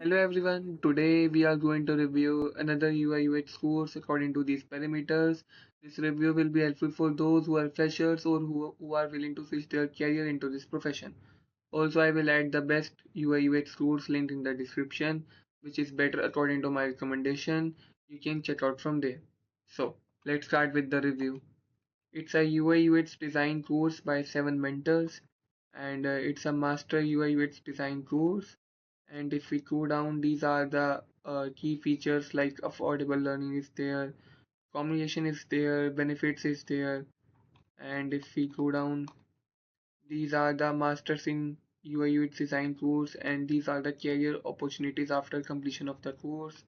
Hello everyone, today we are going to review another UI UX course according to these parameters. This review will be helpful for those who are freshers or who are willing to switch their career into this profession. Also, I will add the best UI UX course linked in the description, which is better according to my recommendation. You can check out from there. So, let's start with the review. It's a UI UX design course by 7 mentors, and it's a master UI UX design course. And if we go down, these are the key features like affordable learning is there, communication is there, benefits is there. And if we go down, these are the masters in UI UX design course, and these are the career opportunities after completion of the course.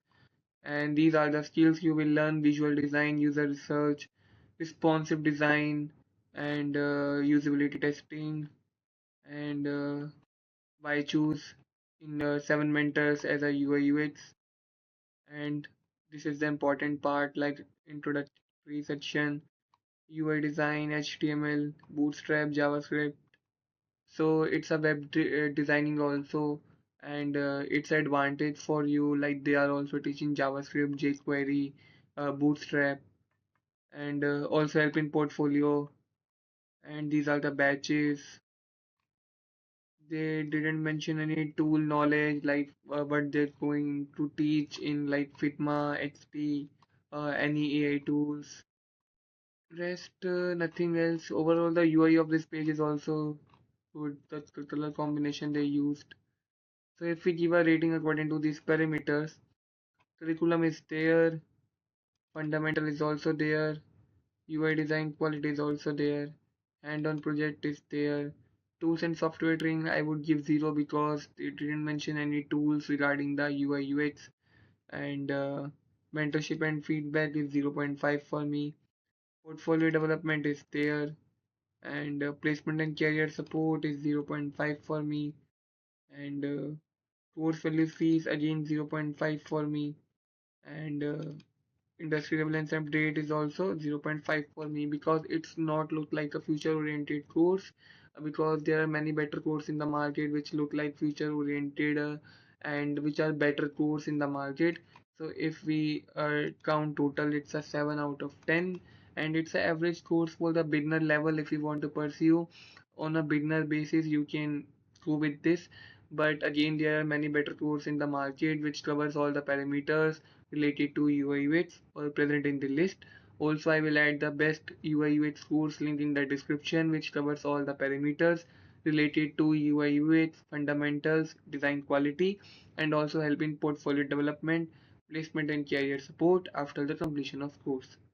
And these are the skills you will learn: visual design, user research, responsive design, and usability testing. And why choose in 7 mentors as a UI UX? And this is the important part, like introductory section, UI design, HTML, Bootstrap, JavaScript. So it's a designing also, and it's advantage for you. Like they are also teaching JavaScript, jQuery, Bootstrap, and also help in portfolio. And these are the batches. They didn't mention any tool knowledge like what they're going to teach in like Figma, XP, any AI tools. Rest, nothing else. Overall, the UI of this page is also good. The color combination they used. So if we give a rating according to these parameters, curriculum is there, fundamental is also there, UI design quality is also there, hand-on project is there. Tools and software training I would give 0 because it didn't mention any tools regarding the UI UX, and mentorship and feedback is 0.5 for me. Portfolio development is there, and placement and career support is 0.5 for me, and course value fees again 0.5 for me, and industry relevance update is also 0.5 for me because it's not look like a future oriented course, because there are many better courses in the market which look like future oriented, and which are better course in the market. So if we count total, it's a 7 out of 10, and it's an average course for the beginner level. If you want to pursue on a beginner basis, you can go with this, but again there are many better courses in the market which covers all the parameters related to UI UX or present in the list. Also, I will add the best UI UX course link in the description, which covers all the parameters related to UI UX, fundamentals, design quality, and also help in portfolio development, placement, and career support after the completion of course.